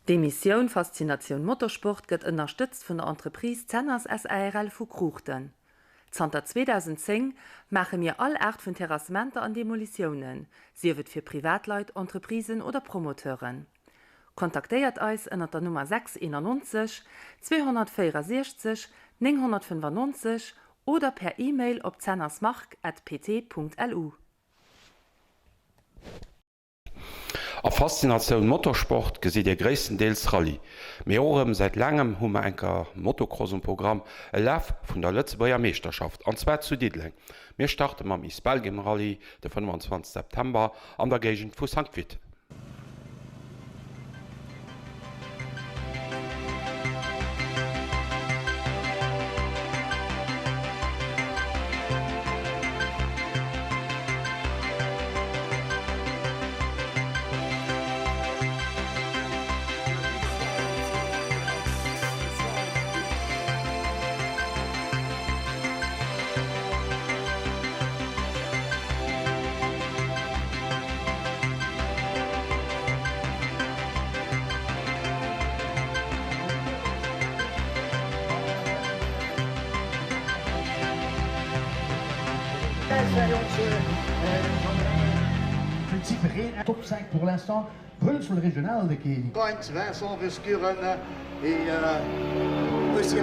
Die Mission Faszination Motorsport wird unterstützt von der Entreprise Zenners SARL von Kruchten. Seit 2010 machen wir alle Art von Terrassementen und Demolitionen. Sie wird für Privatleute, Entreprisen oder Promoteuren. Kontaktiert uns unter der Nummer 691 264 995 oder per E-Mail auf zennersmark@pt.lu. A Faszination Motorsport gesit Dir gréisstendeels Rallye. Meorem seit langem hummer enker Motocrossing-Programm e Laf vun der Lëtzebauer Meesterschaft, anzwer zu Diedling. Mir starte mam Belgium Rallye de 25. September an der Gegend vu St. Vith. Top 5 pour l'instant, Brunsel régional de Kény. Point, Vincent Vescuren et aussi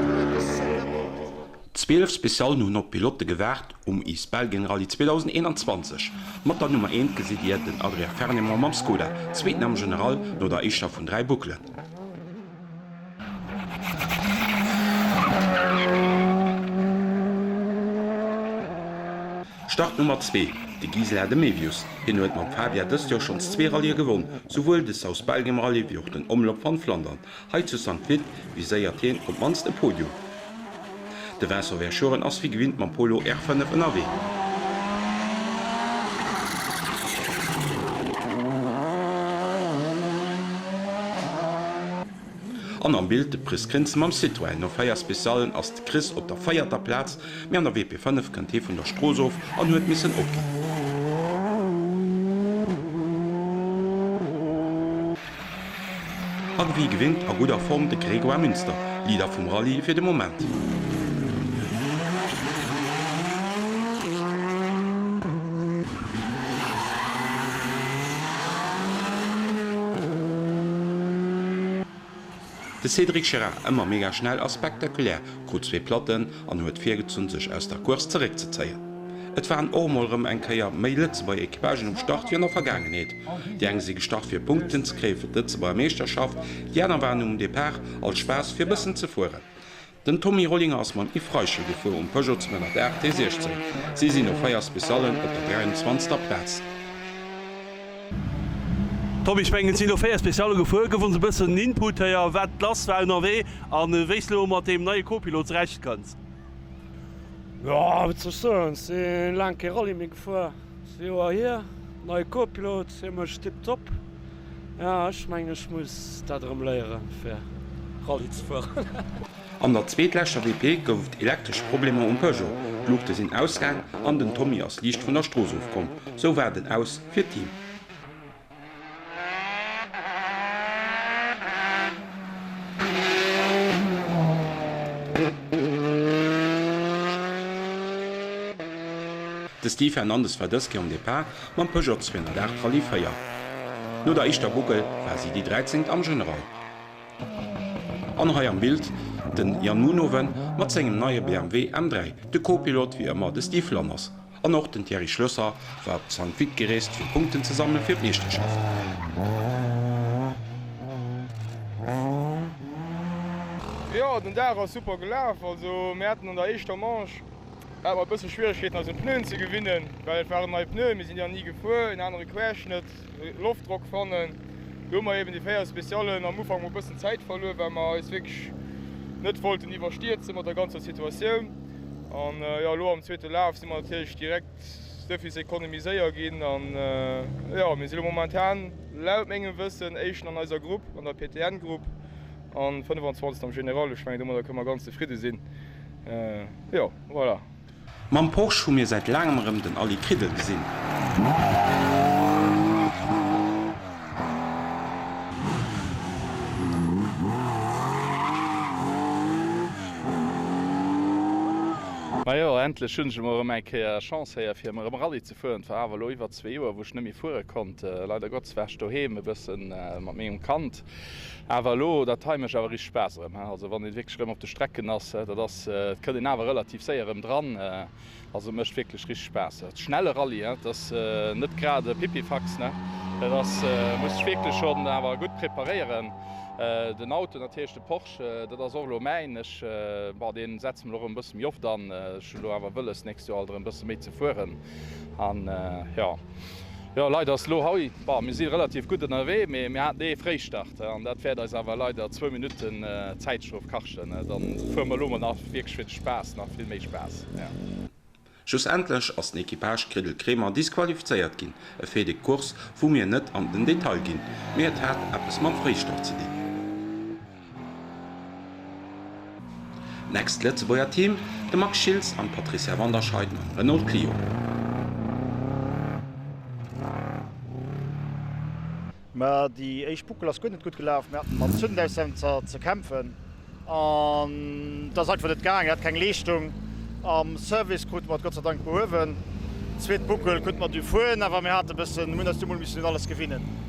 12 Spezial nun op Pilote gewährt East Belgian Rallye 2021. Mat der Nummer 1 gesidiert den Adria Fernemer mam Skoda, zweeten am General no der Eischer vun 3 Bucklen. Start Nummer 2, de Gisela de Mevius. Hin huet man Fabia dëst Jo schon 2 Rallye gewonnen, sowohl des aus Belgien Rallye wie auch den Omlopp van Flandern. Heit zu St. Vith wie séiert heen op manste Podium. De Wässer Verschoren ass wie gewinnt man Polo R5 NRW. An am Bild de Priskrinzen am Citroën no feier Spezialen ass de Chris op der feierter Platz mé an der WP5 kan Tee vun der Strosof an huet missen op. An wie gewinnt a guter Form de Gregor Münster, Lieder vum Rallye fir de Moment. De Cédric Gerard ëmmer mega schnell a spektakulär, gut 2 Platten an huet virgezun sech aus der Kurs zerezezeier. Et waren Omolrem engkeier méi Lëtzebauer Equipagen Start wie der Vergangenheet. Die engsige Start fir Punkten skréfir Lëtzebauer Meesterschaft, Jener waren Depart als Spaß fir bëssen ze fuhren. Den Tommy Rollinger ass man Freischel gefu Peugeot 200 RT16. Sie sinn op feier Spezialen op der 23. Platz. Tommy Spengel sinn no féier speziale Gefolge vun se bëssen Input ja wat lass NRW an Weislo mat dem neue Copilot recht kannst. Ja, wat so lange Rallye mé vor. War hier neue Copilot immer stipp top. Ja ich meine ich muss darum leieren fir Rallye zu fahren. An der zweetlächer WP gouft elektrisch Probleme Peugeot. Lugte sinn Ausgang an den Tommy ass Liicht vun der Strosof kom. So werden aus fir Team. De Steve Hernandez verdëske am Depart man Peugeot 208 Rallye feier. No der Eichter Buckel war sie die 13. am General. Anhai am Bild den Jan Munowen mat segem neue BMW M3, de Copilot wie ëmmer de Steve Lammers. An noch den Thierry Schlösser war St. Vith gereest fir Punkten ze sammeln fir d'Meesterschaft. Ja, den der war super gelaf, also Mäten an der Eichter Manche. Aber ein bisschen Schwierigkeiten als Pneu zu gewinnen, weil es waren neue Pneu, wir sind ja nie gefahren, in andere Querschnitt, Luftdruck vorne. Da haben wir eben die Feier Spezialen am Anfang ein bisschen Zeit verloren, weil wir es wirklich nicht wollten überstehen sind mit der ganzen Situation. Und ja, am zweiten Lauf sind wir natürlich direkt so viel ökonomisieren gehen. Und ja, wir sind momentan laut Mengen wissen, echt an unserer Gruppe, an der PTN-Gruppe und 25 am General. Ich meine, da können wir ganz zufrieden sein. Ja, voilà. Mam Porsche hun mir seit langerem den Ali Kriddel gesinn. Ma ja entle schënge mor méier Chance héier fir mar Rally ze fuhren verwer lo iwwer 2 Uhr, woch nëmi fuhre kont. Leider Gott wärcht do heme bëssen mat mégem Kant. Awer lo dat Timech awer rich spesem. Also wann et wegschrmm op de Strecken ass, dat kët den awer relativ séierem dran. Also mëcht wirklich rich spese. Schnelle Rally das net grade Pipifax ne. Das muss wirklich schon awer gut preparieren. Den Auto natierchte Porsche, dat solo meinech war den Sätzen lo bëssen Jof dann awer wëlles nächste Jahr ein bëssen méi ze fuhren. Ja leider ass lo hoi mir si relativ gut an erwe, mir hat dee Freistart. An dat fährt als awer leider 2 Minuten Zeitschrift kachen. Dann fumer Lummer nach Wirkschwit Spaß nach vill méi Spaß. Ja. Schlussendlich ass den Ekipage Gridel Krämer disqualifiziert ginn, fir de Kurs wo mir net an den Detail ginn. Meer hat es man Freistart ze dienen. Nächst Letzebauer Team, de Max Schilz an Patricia Wanderscheiden an Renault Clio. Ma die Eichpuckel ass net gut gelaufen mat Zünndeiser ze kämpfen. Das hat net gang, hat keg Leichtung. Am Service gut mat Gott sei Dank behowen. Zzweet Buckel kunt mat du foen, awer mir hat bessen Münnerstummel miss alles gewinnen.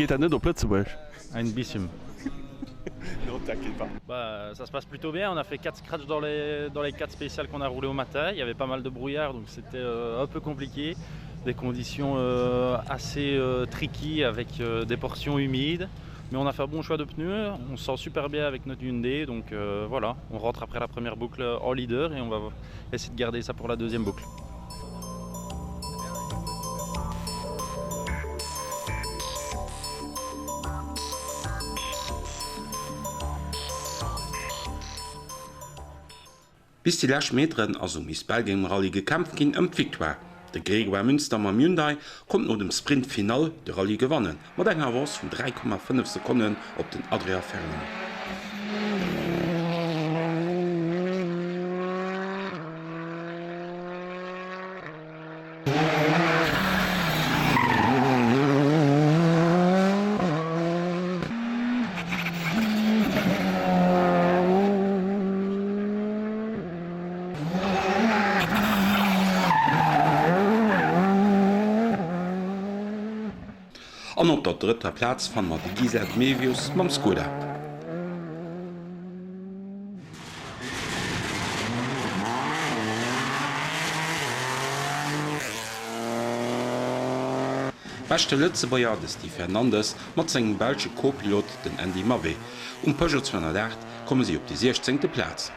Geht net op Plötzeburg. Un bisschen. Non, t'inquiète pas. Bah, ça se passe plutôt bien. On a fait 4 scratchs dans les 4 spéciales qu'on a roulé au matin. Il y avait pas mal de brouillard, donc c'était un peu compliqué. Des conditions assez tricky avec des portions humides. Mais on a fait un bon choix de pneus. On se sent super bien avec notre Hyundai. Donc voilà, on rentre après la première boucle en leader et on va essayer de garder ça pour la deuxième boucle. Bis die Lächmetren as Miss Belgien Rally gekämpft ginn ëm Victoire. De Gregor Münster am Hyundai kommt no dem Sprintfinal de Rallye gewannen, mat eng Avance vun 3,5 Sekunden op den Adria Ferner. An op der dritter Platz fan mat de Gisette Mevius mam Skoda. Beste Lützebauer des die Fernandes mat segem Belsche Co-Pilot den Andy Mavé. Peugeot 208 kommen sie op die 16. Platz.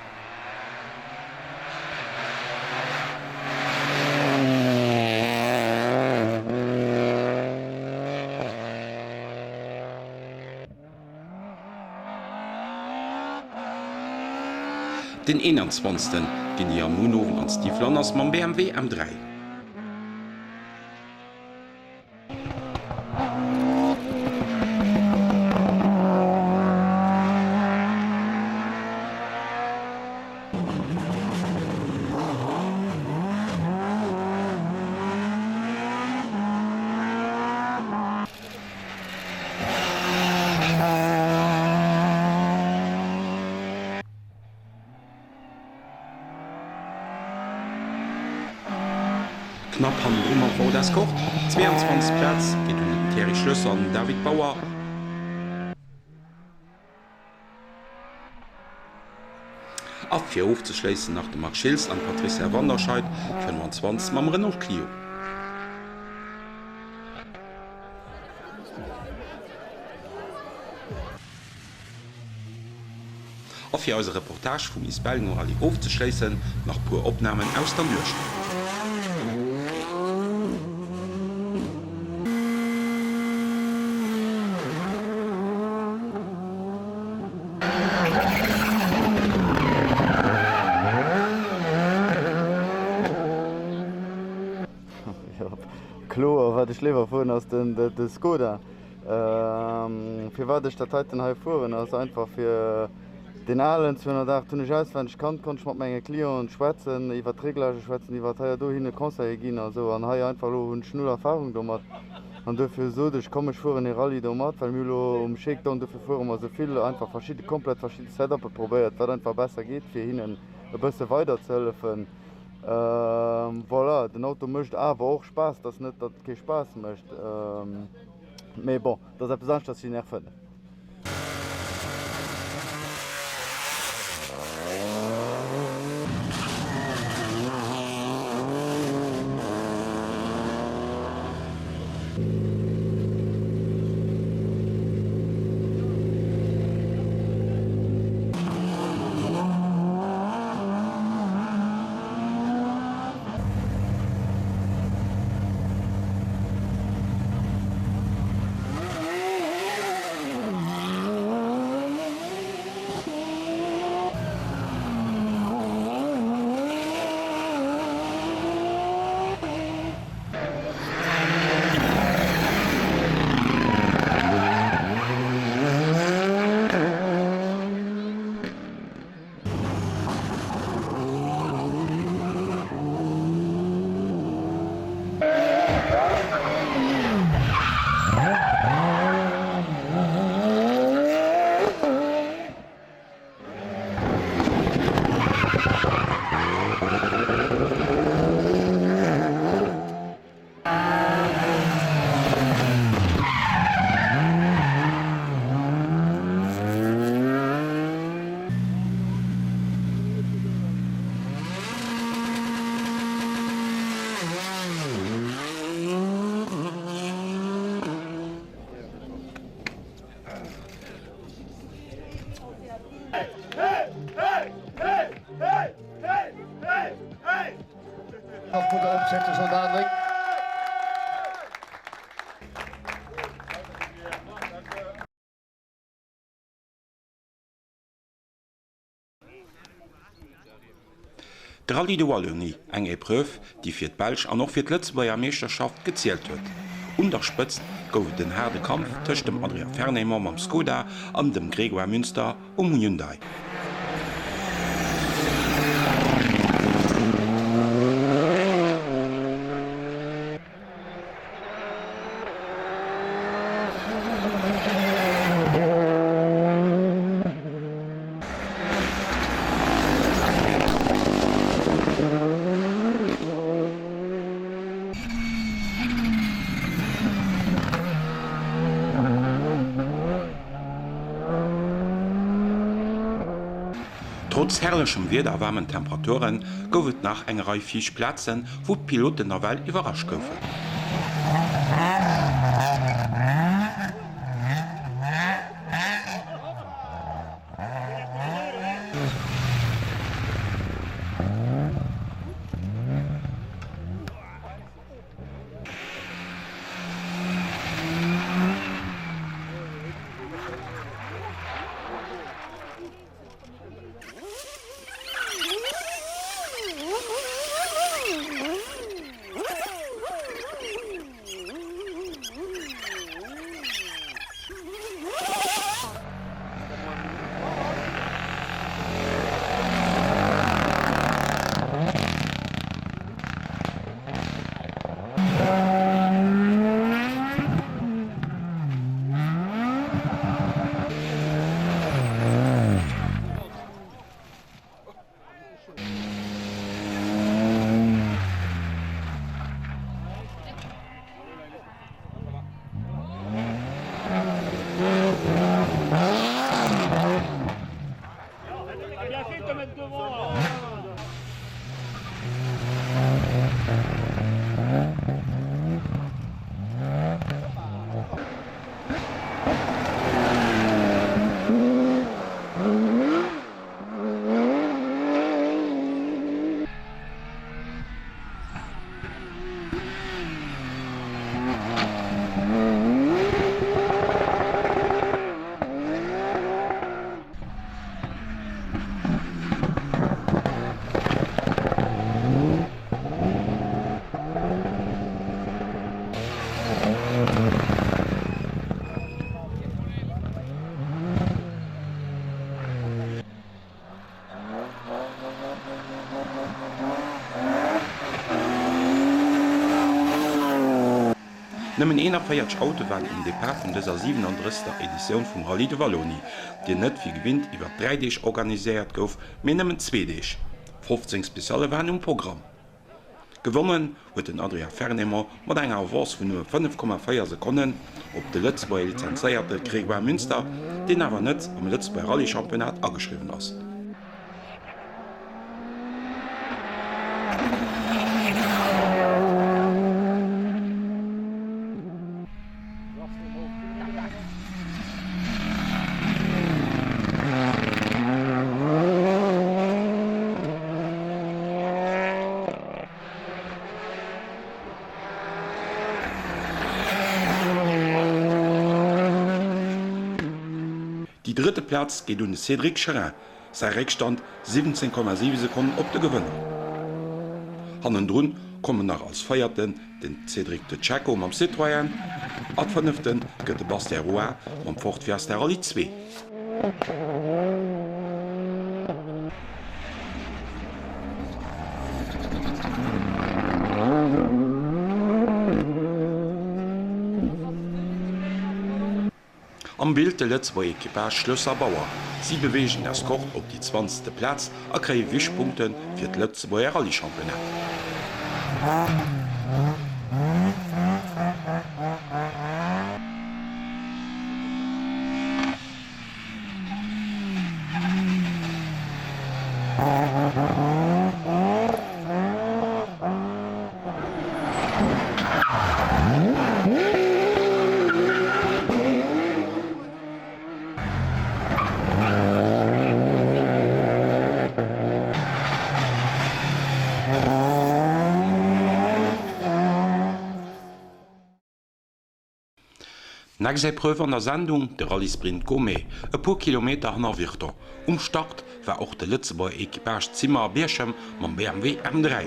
Den 21. ginn die am Munowen an Steve Lanners mam BMW M3. Knapp han Brummer vor das Kocht. 22. Platz geht den Thierry Schlösser an David Bauer. Ab 4 aufzuschließen nach dem Marc Schilz an Patricia Wanderscheid 25 mam Renault Clio. Auf hier eure Reportage vom Isbelgen Rallye aufzuschließen nach pur Aufnahmen aus der Lürsch. Klo wat ich lewer vun aus den Skoda. Fi wat ich Datiten ha fuhren ass einfach fir den allen 208 hun wenn ich kann mat menge Klio und Schwetzen, iwwer Träglage Schwetzen, iwwer haier do hin Konzer gin so an haier einfach lo hun schnull Erfahrung dommer. An dofir so dech komme ich fuhren e Rallye domat, weil Mülo Shake an dofir fuhren man soviel einfach komplett verschiedene Setup probiert, wat einfach besser geht fir hinnen e bësse weiterzelfen. Voilà, den Auto mcht awer auch Spaß, dat net dat ke Spaß mcht. Mei bon, dat besan dat sie nervënne. Der Rallye de Wallonie, eng Epreuve, die fir d'Belsch an noch fir d'Lëtzebauer Meesterschaft gezielt huet. Unterspëtzt gouf den harte Kampf tëcht dem Andrea Fernehmer am Skoda an dem Gregor Münster Hyundai. Trotz herrlichem Wetter warmen Temperaturen goufet nach engerei Fisch Plätzen, wo Piloten der Welt überrascht goufen. Nëmmen ennner feiertsch Autowell im Depart vun déser 37. Editionioun vum Rallye de Wallonie, Di net wie gewinnt iwwer 3Dch organiséiert gouf, mé nëmmen 2Dch. 15 speziale waren Programm. Gewonnen huet den Andrea Fernehmer mat enger Avance vun nur 5,4 Sekunden op de Lëtzbauer lizenzéierte Gregor Münster, den awer net am Lëtzbauer Rallye-Championat ageschriwen ass. Die dritte Platz geht um Cédric Cherin, sein Rückstand 17,7 Sekunden op de Gewinner. Hannen Drun kommen nach als Feierten den Cédric de Checo am Citroën, ab 5. gëtt de Bastien Roy am Ford Fiesta Rallye 2. Am Bild de Lëtzbauer Equipage Schlösser Bauer. Sie bewegen as Koch op die 20. Platz a krei Wichpunkten fir d Lëtzbauer Rallye-Championat. Nächste Prüfe an der Sendung der Rallye-Sprint Gourmet, ein paar Kilometer nach Virton. Start war auch der Lützeburger Equipage Zimmer Bierschem mit BMW M3.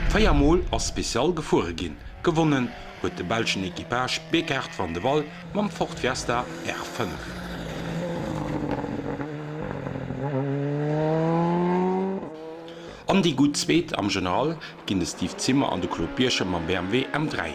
Feiermol als Spezial gefuhr gin. Gewonnen huet de belschen Equipage Bekert van de Wall mam Ford Fiesta R5. An die gut zweet am General ginn de Steve Zimmer an de Klopiersche mam BMW M3.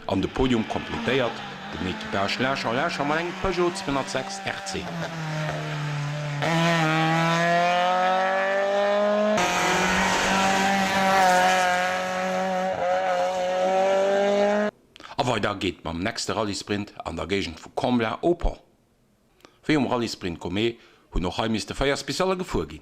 An de Podium komplettéiert den Equipage Lächer mat eng Peugeot 206 RC. Weiter geht mam nächste Rallye-Sprint an der Gegend vu Comblain Oper. Für Rallye-Sprint Gourmet hun noch heimisch de Feier spezielle gefuhr gin.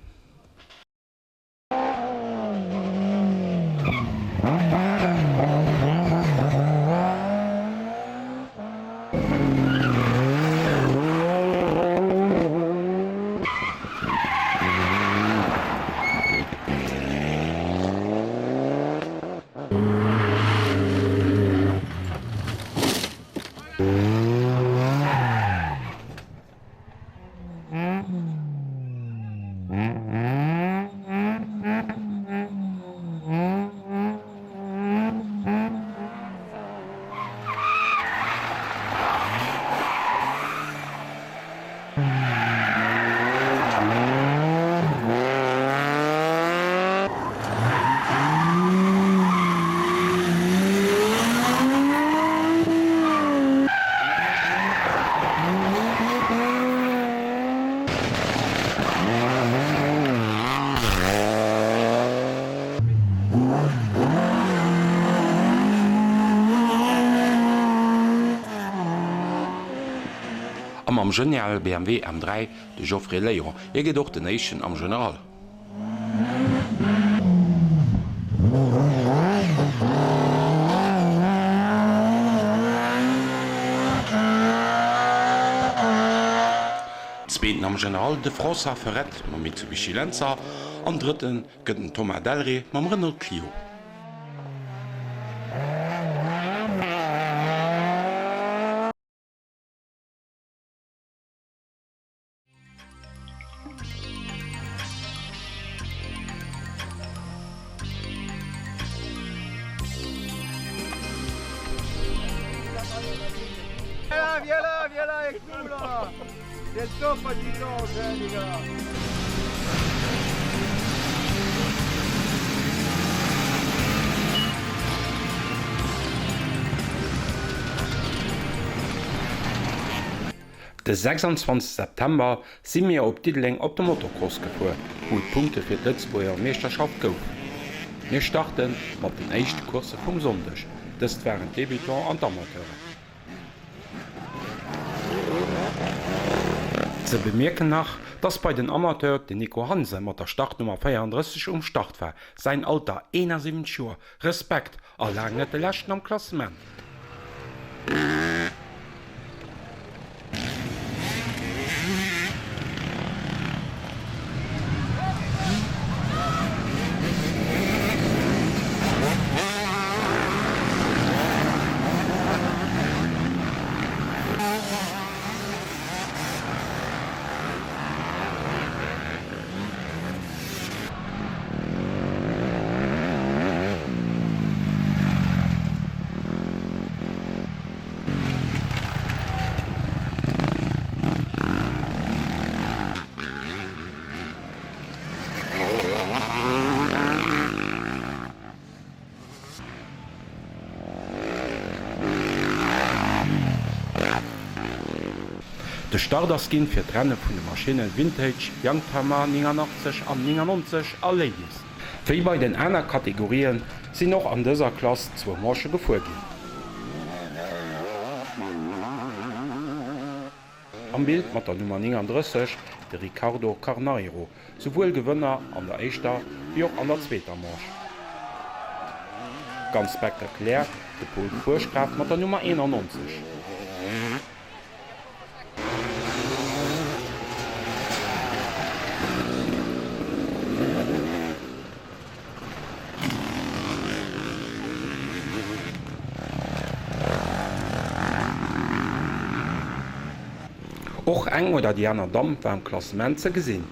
Am genial BMW M3 de Geoffrey Léon geht doch den Nation am General. Zweiten am General de François Ferret ma Mitsubishi Lancer, am dritten gëtt den Thomas Delry mam Renault Clio. Viens là avec nous là. C'est le top, dis donc, les gars. Den 26. September sind wir op Diedling op dem Motocross gefuhr, wo Punkte fir d Lützburger Meisterschaft gouf. Wir starten mat den echten Kurse vom Sonntag. Das waren Debutant an Amateure. Ze bemerken nach, dass bei den Amateur den Nico Hansen mat der Startnummer 34 Start war, sein Alter 71 Jahre. Respekt, allein net de Lächten am Klassement. De Starderskin fir d'Renne vun de Maschinen Vintage, Youngtimer 89 an 99 a Ladies. Wéi bei den einer Kategorien sinn noch an dëser Klasse 2 Marsche gefuergin. Am Bild mat der Nummer 39 de Riccardo Carneiro, sowohl Gewënner an der Eischter wie auch an der zweter Marsch. Ganz spektakulär de Polen Vorstraf mat der Nummer 91. Och eng oder die aner Dam war am Klassement ze gesinn.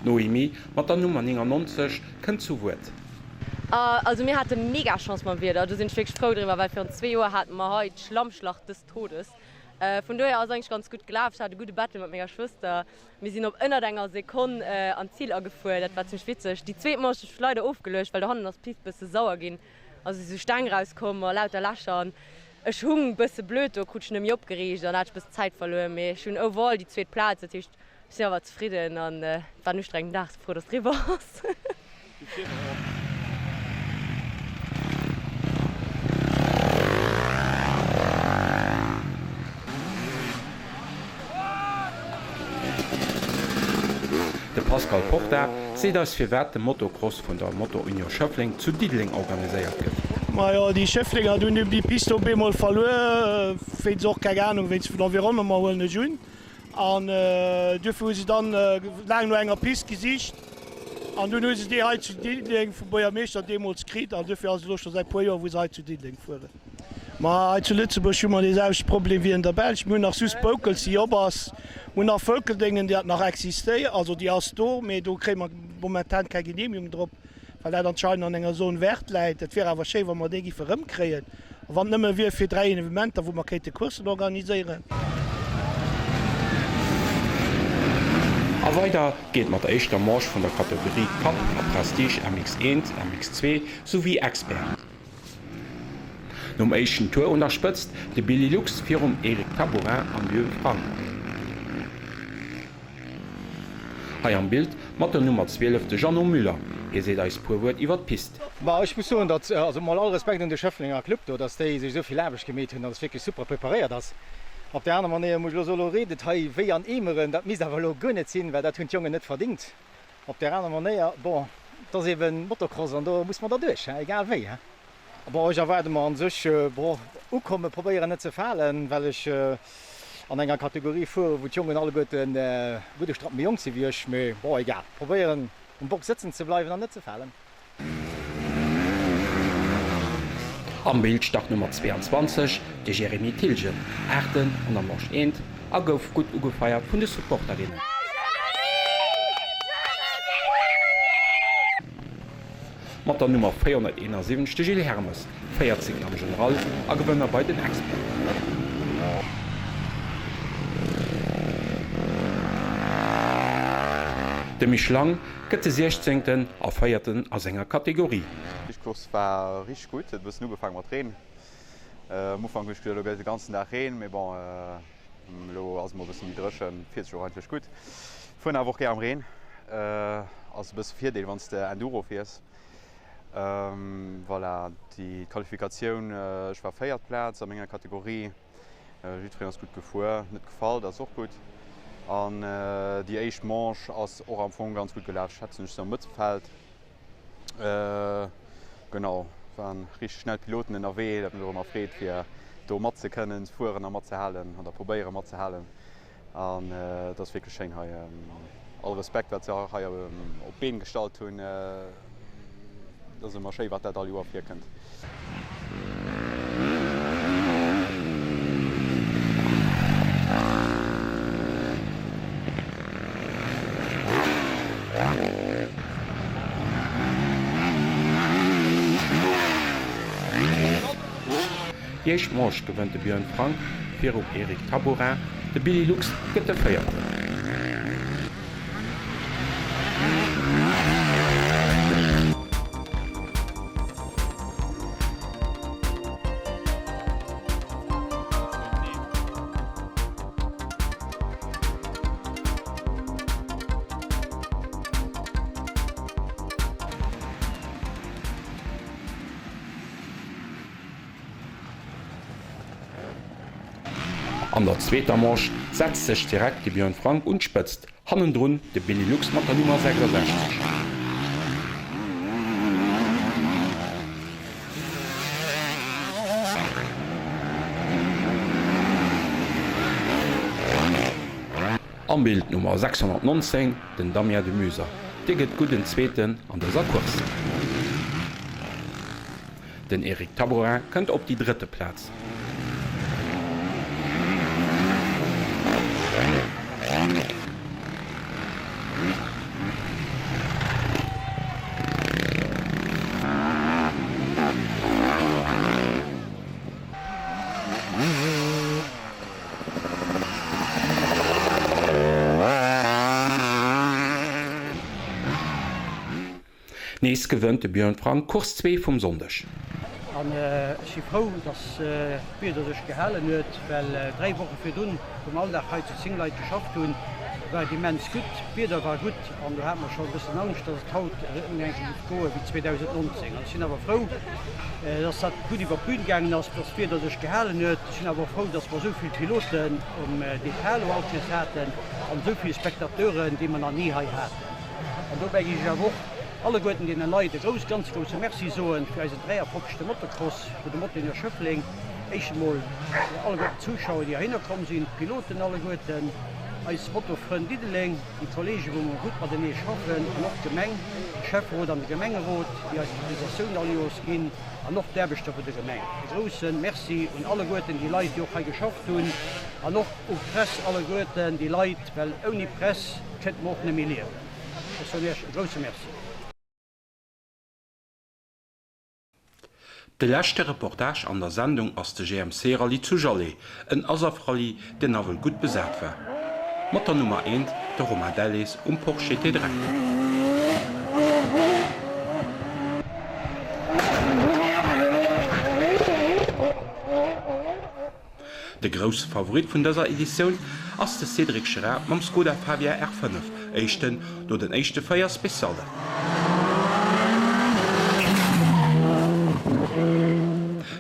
Noemi mat der Nummer 90 kennt zu Wut. Also mir hatte mega Chance mal wieder. Du sind wirklich froh darüber, weil für 2 Uhr hatten wir heute Schlammschlacht des Todes. Von daher ist eigentlich ganz gut gelaufen. Ich hatte gute Battle mit meiner Schwester. Wir sind auf einer Sekunde ans Ziel angefahren. Das war ziemlich witzig. Die zweite Mal ist leider aufgelöscht, weil da haben das Piece ein bisschen sauer ging. Also so Stein rauskommen, lauter Laschern. Ich hung ein bisschen blöd, da konnte ich nicht mehr abgeregt, dann hatte ich ein bisschen Zeit verloren. Aber schon overall die zweite Platz, ich war sehr zufrieden und war nicht streng gedacht, froh, dass es drüber ist. De Pascal Porter sieht das für Wert dem Motocross von der Motor Union Schöffling zu Diedling organisiert wird. Ja, die Schöfflinger haben die Piste bemol verloren, fehlt auch keine Ahnung, wenn sie von Environnement mal wollen tun. Und dürfen sie dann lange nur einer Piste gesicht. Und dann haben sie die halt zu Diedling von Bürgermeister Demos gekriegt, und dafür haben sie schon seit ein paar Jahren, wo sie halt zu Diedling fahren. Aber zu Lützeburg haben wir dasselbe Problem wie in der Belgien. Wir haben nach Süßböckels, die Obers, und nach Völkeldingen, die noch existieren, also die hast du, aber da kriegen wir momentan keine Genehmigung drauf. Weil er anscheinend an enger so Wert leiit, Et wäre awer schön, wenn man die verrüm kreet. Wann nimmer wir für 3 Eventer, wo man keine Kurse organisieren. A weiter geht mat der echter Marsch von der Kategorie Cup, Prestige, MX1, MX2 sowie Expert. Nom Asian Tour unterstützt de Billy Lux fir Eric Tabourin an Lieu Frank. Hai am Bild mat der Nummer 12 de Jean Müller. Ihr seht als purwur iwwer Pist. Ich muss sagen, dass mal all Respekt an den Schöfflinger Club, dass die sich so viel Arbeit gemacht haben, dass es wirklich super präpariert ist. Auf der anderen Manier muss ich so reden, dass wir an Emeren, das müssen aber gar nicht sein, weil das die Jungen nicht verdient. Auf der anderen Manier, das ist eben Motocross und da muss man da durch, egal wie. Aber ich erwarte mal an sich, ankommen, probieren nicht zu fallen, weil ich an einer Kategorie fuhr, wo die Jungen alle gute Strappen jung sind wie ich, aber egal, probieren. Im Box sitzen zu bleiben und nicht zu fallen. Am Bild Start Nummer 22 de Jeremy Tilgen, Äten an der Marsch 1 a gouf gut ugefeiert vun de Supporterinnen. Mat der Nummer 471 de Gilles Hermes, 40 am General a Gewënner bei den Experten. De Michlang gëtt de 16. a feierten a senger Kategorie. Kurs war rich gut, et bës nu gefang mat Reen. Mofang de ganzen Dach reen, méi bon lo ass mo bëssen die Drëchen fir einlech gut. Vun a woch ge am Reen ass bës 4 Deel wanns de Enduro firs. Voilà, die Qualifikatioun war féiert Platz a enger Kategorie. Südré gut gefuer, net gefall, dat och gut. An die Eich Manch ass or am Fong ganz gut gelaf schätzennech so Mëtzfeld. Genau, waren rich schnell Piloten in AW, dat aréet fir do mat ze kënnen, fuhren a mat ze halen an der probéiere mat ze halen. An dats fir geschenk ha all Respekt wat ze ha op Been stalt hunn, dat se marché wat dat all Joer fir kënnt. Jeich Marsch gewënnt de Björn Frank, fir op Eric Tabourin, de Billy Lux gëtt de 4. An der zweter Marsch setzt sich direkt die Björn Frank und spitzt hannen run de Billy Lux mat der Nummer 66. Am Bild Nummer 619 den Damien de Muser. Di gët gut den Zzweten an der Kurs. Den Erik Tabourin kënnt op die dritte Platz. Nees gewënnt de Björn Frank Kurs 2 vum Sondech. Si froh, dats Bider sech gehalen huet, well 3 Wochen fir dun vum Alldag heit ze Singleit geschafft hun, war die mens gut, Bider war gut an du hat man schon bisssen Angst, dat het haut goe wie 2019. sinn awer froh, dats dat gut iwwer Büden gangen ass dats Bider sech gehalen huet, sinn awer froh, dats war soviel Piloten de Halo aufgesäten an soviel Spektateuren, die man an nie hai hat. An do bei ich ja woch, alle Goeten die Leute groß ganz große Merci soen für se 3 erfochte Motocross für de Mot in der Schöffling. Eichmol alle Zuschauer, die hinkommen sind, Piloten alle Goeten, als Motto von Diedeling, die Kollege, wo man gut bei den schaffen, noch Gemeng, Chefrot an de Gemengerot, die als Organisation Allios gehen, an noch derbestoppe de Gemeng. Großen Merci und alle Goeten, die Leute die auch geschafft tun, an noch op Press alle Goeten, die Leute, weil ohne Press kennt man eine Million. Das ist ein große Merci. De lächte Reportage an der Sendung ass de GMC Rallye zu Jalais, en Asaf-Rallye, den awel gut besat war. Motter Nummer 1 de Romadellis Porsche T3. De grosse Favorit vun dieser Edition ass de Cédric Gerard mam Skoda Fabia R5, Echten do den echte Feier Speziale.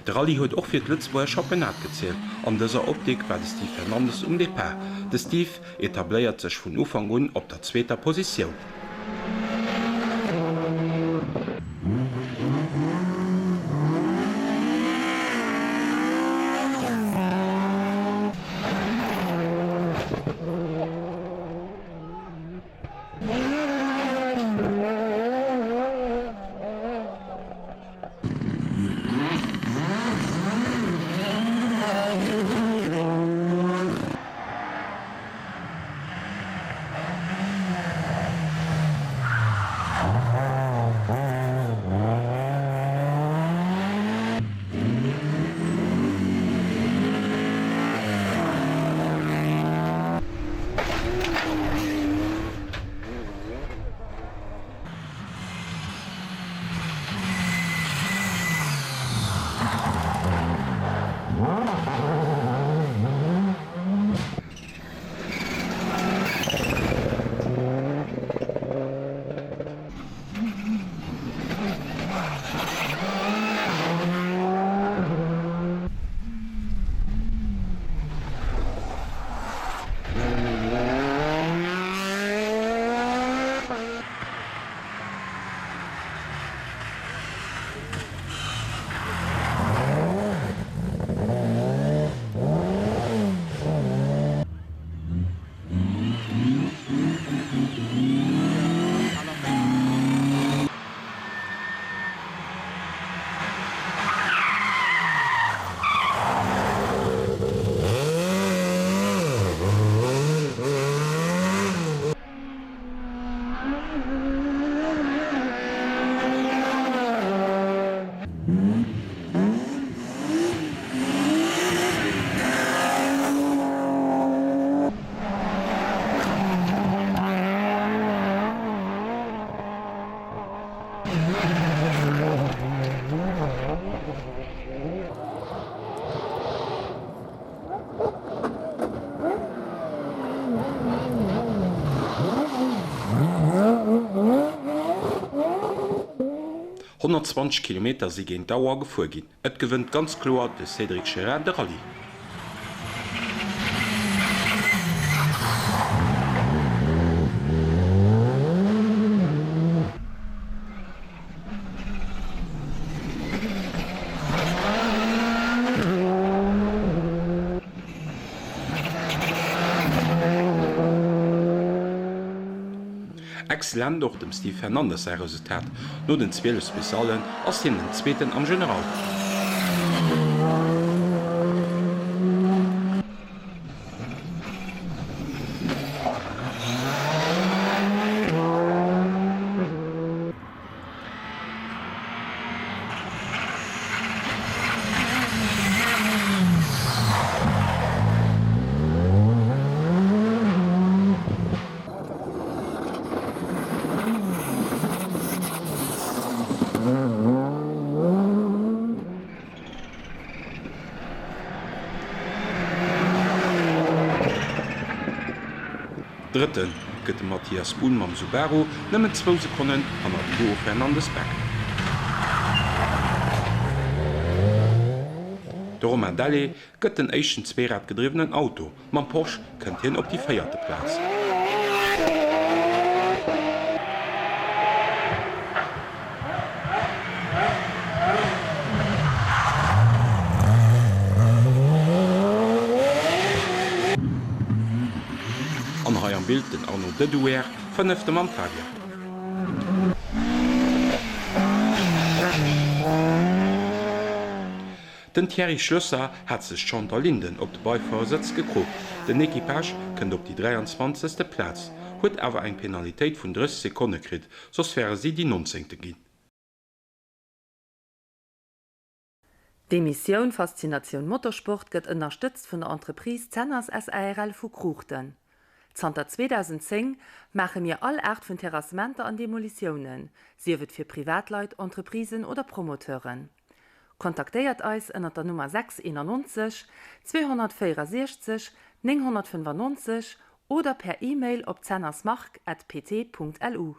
Der Rallye huet och fir d Lützburger Championat gezielt. An dëser Optik war de Steve Fernandes Depart. De Steve etetaléiert sech vun Ufang un op der zweter Position. – 120 km sie gehen Dauer gefuhr gehen. Et gewinnt ganz klar de Cédric Gerard de Rallye. Exzellent doch dem Steve Fernandes sein Resultat. Nur den 12 Spezialen aus den zweiten am General. Dritten gëtt Matthias Buhn mam Subaru nëmmen 2 Sekunden an der Duo Fernandes Beck. De Romain Dallet gëtt den éichen Zweerad gedrivenen Auto, man Porsche kënnt hin op die 4. Platz. Am Bild den Arno Dedouer vernëfte Mann Fabier. Den Thierry Schlösser hat sech Chantal Linden op de Beifahrersitz gekropp. Den Equipage kënnt op die 23. Platz, huet awer eng Penalitéit vun 30 Sekunden krit, sos wäre sie die 19. ginn. Die Mission Faszination Motorsport gëtt ënnerstützt vun der Entreprise Zenners SARL vu Kruchten. Zter 2010 mache mir all Art vun Terrassementer an Demolitionen, siewet fir Privatleit, Entreprisen oder Promoteuren. Kontaktéiert eis ënner der Nummer 691 264 995 oder per E-Mail op zennersmark@pt.lu.